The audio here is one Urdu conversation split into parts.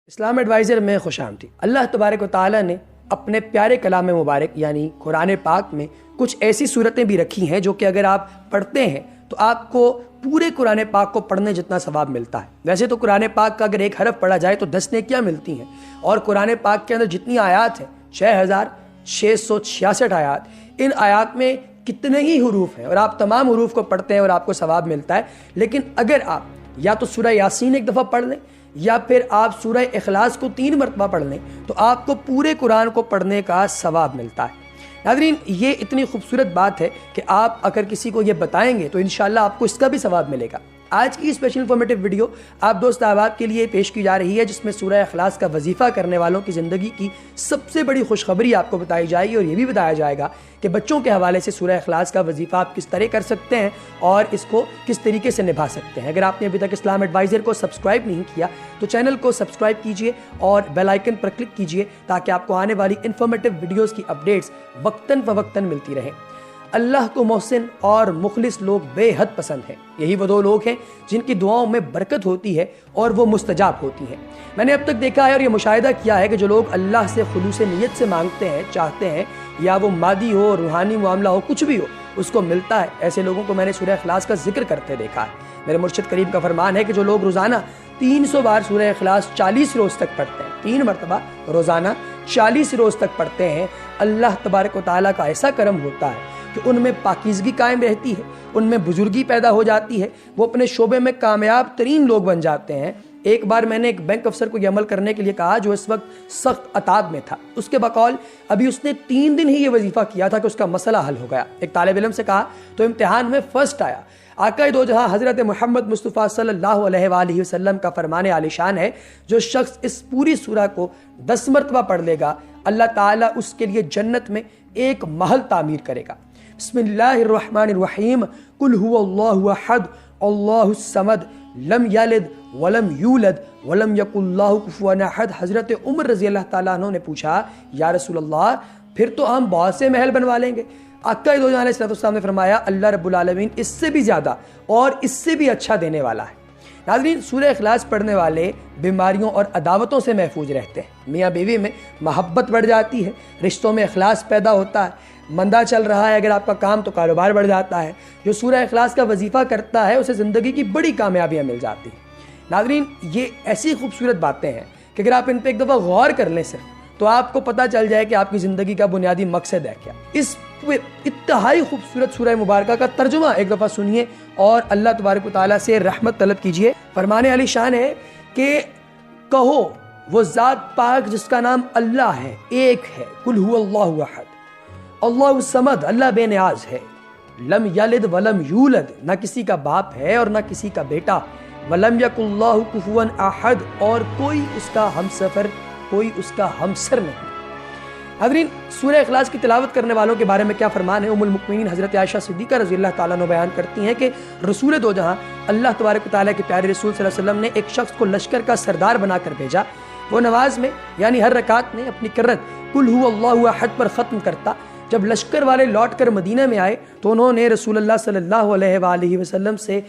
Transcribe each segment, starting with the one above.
اسلام ایڈوائزر میں خوش آمدید۔ اللہ تبارک و تعالیٰ نے اپنے پیارے کلام مبارک یعنی قرآن پاک میں کچھ ایسی صورتیں بھی رکھی ہیں جو کہ اگر آپ پڑھتے ہیں تو آپ کو پورے قرآن پاک کو پڑھنے جتنا ثواب ملتا ہے۔ ویسے تو قرآن پاک کا اگر ایک حرف پڑھا جائے تو 10 نیکیاں ملتی ہیں، اور قرآن پاک کے اندر جتنی آیات ہیں 6666 آیات، ان آیات میں کتنے ہی حروف ہیں اور آپ تمام حروف کو پڑھتے ہیں اور آپ کو ثواب ملتا ہے۔ لیکن اگر آپ یا تو سورہ یاسین ایک دفعہ پڑھ لیں یا پھر آپ سورہ اخلاص کو 3 مرتبہ پڑھ لیں تو آپ کو پورے قرآن کو پڑھنے کا ثواب ملتا ہے۔ ناظرین، یہ اتنی خوبصورت بات ہے کہ آپ اگر کسی کو یہ بتائیں گے تو انشاءاللہ آپ کو اس کا بھی ثواب ملے گا۔ آج کی اسپیشل انفارمیٹیو ویڈیو آپ دوست احباب کے لیے پیش کی جا رہی ہے، جس میں سورہ اخلاص کا وظیفہ کرنے والوں کی زندگی کی سب سے بڑی خوشخبری آپ کو بتائی جائے گی، اور یہ بھی بتایا جائے گا کہ بچوں کے حوالے سے سورہ اخلاص کا وظیفہ آپ کس طرح کر سکتے ہیں اور اس کو کس طریقے سے نبھا سکتے ہیں۔ اگر آپ نے ابھی تک اسلام ایڈوائزر کو سبسکرائب نہیں کیا تو چینل کو سبسکرائب کیجئے اور بیل آئیکن پر کلک کیجئے تاکہ آپ کو آنے والی انفارمیٹیو ویڈیوز کی اپڈیٹس وقتاً فوقتاً ملتی رہیں۔ اللہ کو محسن اور مخلص لوگ بے حد پسند ہیں۔ یہی وہ دو لوگ ہیں جن کی دعاؤں میں برکت ہوتی ہے اور وہ مستجاب ہوتی ہیں۔ میں نے اب تک دیکھا ہے اور یہ مشاہدہ کیا ہے کہ جو لوگ اللہ سے خلوص نیت سے مانگتے ہیں، چاہتے ہیں، یا وہ مادی ہو، روحانی معاملہ ہو، کچھ بھی ہو، اس کو ملتا ہے۔ ایسے لوگوں کو میں نے سورہ اخلاص کا ذکر کرتے دیکھا ہے۔ میرے مرشد کریم کا فرمان ہے کہ جو لوگ روزانہ 300 بار سورہ اخلاص 40 روز تک پڑھتے ہیں، 3 مرتبہ روزانہ 40 روز تک پڑھتے ہیں، اللہ تبارک و تعالیٰ کا ایسا کرم ہوتا ہے کہ ان میں پاکیزگی قائم رہتی ہے، ان میں بزرگی پیدا ہو جاتی ہے، وہ اپنے شعبے میں کامیاب ترین لوگ بن جاتے ہیں۔ ایک بار میں نے ایک بینک افسر کو یہ عمل کرنے کے لیے کہا جو اس وقت سخت عتاب میں تھا۔ اس کے بقول ابھی اس نے 3 دن ہی یہ وظیفہ کیا تھا کہ اس کا مسئلہ حل ہو گیا۔ ایک طالب علم سے کہا تو امتحان میں فرسٹ آیا۔ آقا دو جہاں حضرت محمد مصطفیٰ صلی اللہ علیہ وآلہ وسلم کا فرمان عالی شان ہے، جو شخص اس پوری سورہ کو 10 مرتبہ پڑھ لے گا اللہ تعالیٰ اس کے لیے جنت میں ایک محل تعمیر کرے گا۔ بسم اللہ الرحمن الرحیم، قل هو اللہ احد اللہ الصمد لم یلد ولم یولد ولم یکن لہ کفوا احد۔ حضرت عمر رضی اللہ تعالیٰ عنہ نے پوچھا یا رسول اللہ پھر تو ہم بہت سے محل بنوا لیں گے۔ آقا دو جہاں علیہ السلام نے فرمایا اللہ رب العالمین اس سے بھی زیادہ اور اس سے بھی اچھا دینے والا ہے۔ ناظرین، سورہ اخلاص پڑھنے والے بیماریوں اور عداوتوں سے محفوظ رہتے ہیں، میاں بیوی میں محبت بڑھ جاتی ہے، رشتوں میں اخلاص پیدا ہوتا ہے، مندہ چل رہا ہے اگر آپ کا کام تو کاروبار بڑھ جاتا ہے۔ جو سورہ اخلاص کا وظیفہ کرتا ہے اسے زندگی کی بڑی کامیابیاں مل جاتی ہیں۔ ناظرین، یہ ایسی خوبصورت باتیں ہیں کہ اگر آپ ان پہ ایک دفعہ غور کر لیں صرف تو آپ کو پتہ چل جائے کہ آپ کی زندگی کا بنیادی مقصد ہے کیا۔ اس انتہائی خوبصورت سورہ مبارکہ کا ترجمہ ایک دفعہ سنیے اور اللہ تبارک و تعالیٰ سے رحمت طلب کیجئے۔ فرمان علی شان ہے کہ کہو وہ ذات پاک جس کا نام اللہ ہے، ایک ہے، قل هو اللہ احد اللہ الصمد، اللہ بے نیاز ہے، لم یلد ولم یولد، نہ کسی کا باپ ہے اور نہ کسی کا بیٹا، ولم یکن لہ کفوا احد، اور کوئی اس کا ہمسفر، کوئی اس کا ہمسر نہیں۔ حضرین، سورہ اخلاص کی تلاوت کرنے والوں کے بارے میں کیا فرمان ہے؟ ام المؤمنین حضرت عائشہ صدیقہ رضی اللہ تعالیٰ عنہ بیان کرتی ہیں کہ رسول دو جہاں اللہ تبارک و تعالیٰ کے پیارے رسول صلی اللہ علیہ وسلم نے ایک شخص کو لشکر کا سردار بنا کر بھیجا۔ وہ نماز میں یعنی ہر رکعت میں اپنی کرت قل هو اللہ احد پر ختم کرتا۔ جب لشکر والے لوٹ کر مدینہ میں آئے تو انہوں نے رسول اللہ صلی اللہ علیہ وآلہ وسلم سے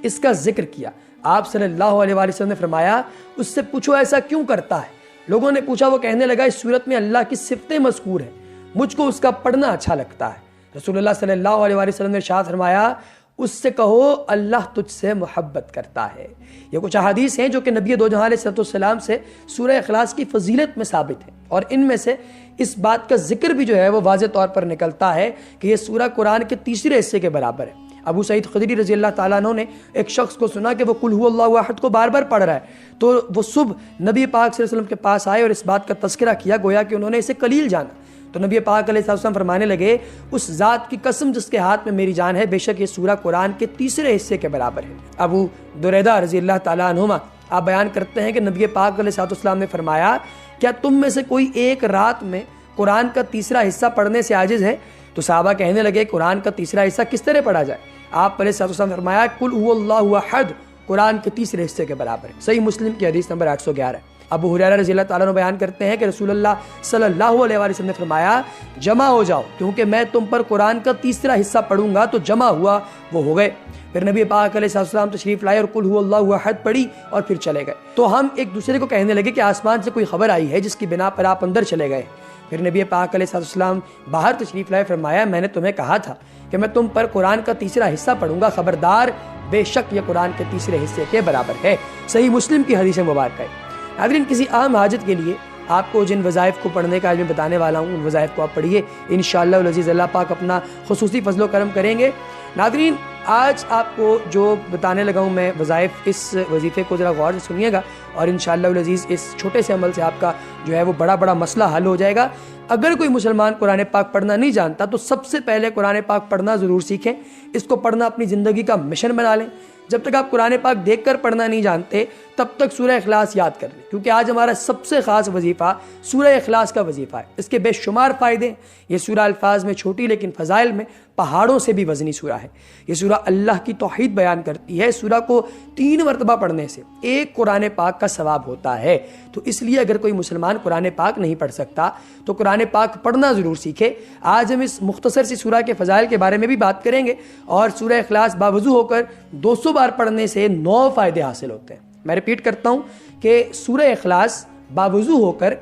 اس کا ذکر کیا۔ آپ صلی اللہ علیہ وآلہ وسلم نے فرمایا اس سے پوچھو ایسا کیوں کرتا ہے؟ لوگوں نے پوچھا، وہ کہنے لگا اس صورت میں اللہ کی صفتیں مذکور ہیں، مجھ کو اس کا پڑھنا اچھا لگتا ہے۔ رسول اللہ صلی اللہ علیہ وآلہ وسلم نے ارشاد فرمایا اس سے کہو اللہ تجھ سے محبت کرتا ہے۔ یہ کچھ احادیث ہیں جو کہ نبی دو جہاں علیہ السلام سے سورہ اخلاص کی فضیلت میں ثابت ہیں، اور ان میں سے اس بات کا ذکر بھی جو ہے وہ واضح طور پر نکلتا ہے کہ یہ سورہ قرآن کے تیسرے حصے کے برابر ہے۔ ابو سعید خدری رضی اللہ تعالیٰ عنہ نے ایک شخص کو سنا کہ وہ قل هو اللہ احد کو بار بار پڑھ رہا ہے، تو وہ صبح نبی پاک صلی اللہ علیہ وسلم کے پاس آئے اور اس بات کا تذکرہ کیا، گویا کہ انہوں نے اسے قلیل جانا۔ تو نبی پاک علیہ السلام فرمانے لگے اس ذات کی قسم جس کے ہاتھ میں میری جان ہے، بے شک یہ سورہ قرآن کے تیسرے حصے کے برابر ہے۔ ابو دریدہ رضی اللہ تعالیٰ عنہما آپ بیان کرتے ہیں کہ نبی پاک علیہ السلام نے فرمایا کیا تم میں سے کوئی ایک رات میں قرآن کا تیسرا حصہ پڑھنے سے عاجز ہے؟ تو صحابہ کہنے لگے قرآن کا تیسرا حصہ کس طرح پڑھا جائے؟ آپ علیہ السلام نے فرمایا قل هو اللہ احد قرآن کے تیسرے حصے کے برابر ہے۔ صحیح مسلم کی حدیث نمبر 811 ہے۔ ابو ہریرہ رضی اللہ تعالیٰ عنہ بیان کرتے ہیں کہ رسول اللہ صلی اللہ علیہ وسلم نے فرمایا جمع ہو جاؤ کیونکہ میں تم پر قرآن کا تیسرا حصہ پڑھوں گا. تو جمع ہوا وہ ہو گئے. پھر نبی پاک علیہ السلام تشریف لائے اور قل هو اللہ احد پڑھی اور پھر چلے گئے. تو ہم ایک دوسرے کو کہنے لگے کہ آسمان سے کوئی خبر آئی ہے جس کی بنا پر آپ اندر چلے گئے. پھر نبی پاک علیہ السلام باہر تشریف لائے, فرمایا میں نے تمہیں کہا تھا کہ میں تم پر قرآن کا تیسرا حصہ پڑھوں گا, خبردار بے شک یہ قرآن کے تیسرے حصے کے برابر ہے. صحیح مسلم کی حدیث مبارکہ ہے. ناظرین, کسی عام حاجت کے لیے آپ کو جن وظائف کو پڑھنے کا آج میں بتانے والا ہوں ان وظائف کو آپ پڑھیے, انشاءاللہ العزیز اللہ پاک اپنا خصوصی فضل و کرم کریں گے. ناظرین, آج آپ کو جو بتانے لگا ہوں میں وظائف, اس وظیفے کو ذرا غور سے سنیے گا اور انشاءاللہ العزیز اس چھوٹے سے عمل سے آپ کا جو ہے وہ بڑا مسئلہ حل ہو جائے گا. اگر کوئی مسلمان قرآن پاک پڑھنا نہیں جانتا تو سب سے پہلے قرآن پاک پڑھنا ضرور سیکھیں. اس کو پڑھنا اپنی زندگی کا مشن بنا لیں. جب تک آپ قرآن پاک دیکھ کر پڑھنا نہیں جانتے تب تک سورہ اخلاص یاد کر لیں, کیونکہ آج ہمارا سب سے خاص وظیفہ سورہ اخلاص کا وظیفہ ہے. اس کے بے شمار فائدے ہیں. یہ سورہ الفاظ میں چھوٹی لیکن فضائل میں پہاڑوں سے بھی وزنی سورہ ہے. یہ سورہ اللہ کی توحید بیان کرتی ہے. سورہ کو 3 مرتبہ پڑھنے سے ایک قرآن پاک کا ثواب ہوتا ہے. تو اس لیے اگر کوئی مسلمان قرآن پاک نہیں پڑھ سکتا تو قرآن پاک پڑھنا ضرور سیکھے. آج ہم اس مختصر سی سورہ کے فضائل کے بارے میں بھی بات کریں گے اور سورہ اخلاص باوضو ہو کر 200 بار پڑھنے سے 9 فائدے حاصل ہوتے ہیں. میں ریپیٹ کرتا ہوں کہ سورہ اخلاص باوضو ہو کر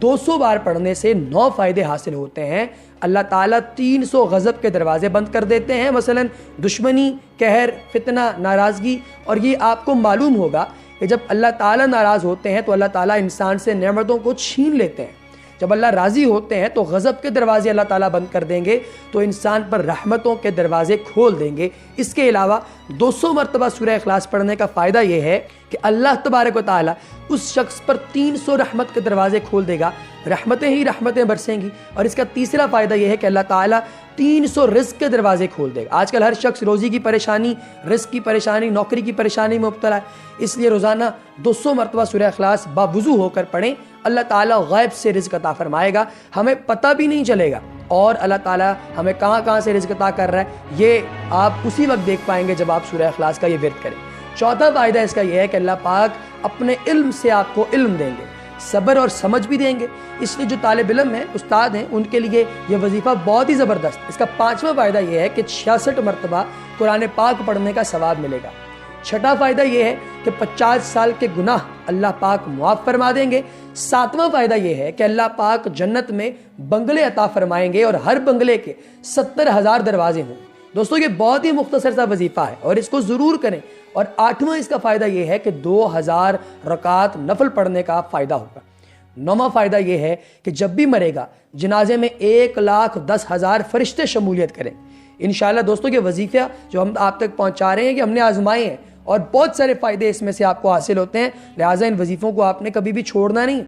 200 بار پڑھنے سے 9 فائدے حاصل ہوتے ہیں. اللہ تعالیٰ 300 غضب کے دروازے بند کر دیتے ہیں, مثلا دشمنی, قہر, فتنہ, ناراضگی. اور یہ آپ کو معلوم ہوگا کہ جب اللہ تعالیٰ ناراض ہوتے ہیں تو اللہ تعالیٰ انسان سے نعمتوں کو چھین لیتے ہیں. جب اللہ راضی ہوتے ہیں تو غضب کے دروازے اللہ تعالیٰ بند کر دیں گے تو انسان پر رحمتوں کے دروازے کھول دیں گے. اس کے علاوہ 200 مرتبہ سورہ اخلاص پڑھنے کا فائدہ یہ ہے کہ اللہ تبارک و تعالیٰ اس شخص پر 300 رحمت کے دروازے کھول دے گا, رحمتیں ہی رحمتیں برسیں گی. اور اس کا تیسرا فائدہ یہ ہے کہ اللہ تعالیٰ 300 رزق کے دروازے کھول دے گا. آج کل ہر شخص روزی کی پریشانی, رزق کی پریشانی, نوکری کی پریشانی میں مبتلا ہے. اس لیے روزانہ 200 مرتبہ سورہ اخلاص باوضو ہو کر پڑھیں. اللہ تعالیٰ غیب سے رزق عطا فرمائے گا, ہمیں پتہ بھی نہیں چلے گا. اور اللہ تعالیٰ ہمیں کہاں سے رزق عطا کر رہا ہے یہ آپ اسی وقت دیکھ پائیں گے جب آپ سورہ اخلاص کا یہ ورد کریں. چوتھا فائدہ اس کا یہ ہے کہ اللہ پاک اپنے علم سے آپ کو علم دیں گے, صبر اور سمجھ بھی دیں گے. اس لیے جو طالب علم ہیں, استاد ہیں, ان کے لیے یہ وظیفہ بہت ہی زبردست. اس کا 5واں فائدہ یہ ہے کہ 66 مرتبہ قرآن پاک پڑھنے کا ثواب ملے گا. 6واں فائدہ یہ ہے کہ 50 سال کے گناہ اللہ پاک معاف فرما دیں گے. 7واں فائدہ یہ ہے کہ اللہ پاک جنت میں بنگلے عطا فرمائیں گے اور ہر بنگلے کے 70,000 دروازے ہوں. دوستو, یہ بہت ہی مختصر سا وظیفہ ہے اور اس کو ضرور کریں. اور 8واں اس کا فائدہ یہ ہے کہ 2000 رکعات نفل پڑھنے کا فائدہ ہوگا. 9واں فائدہ یہ ہے کہ جب بھی مرے گا جنازے میں 1,10,000 فرشتے شمولیت کریں. انشاءاللہ دوستو, یہ وظیفہ جو ہم آپ تک پہنچا رہے ہیں کہ ہم نے آزمائے ہیں اور بہت سارے فائدے اس میں سے آپ کو حاصل ہوتے ہیں. لہٰذا ان وظیفوں کو آپ نے کبھی بھی چھوڑنا نہیں.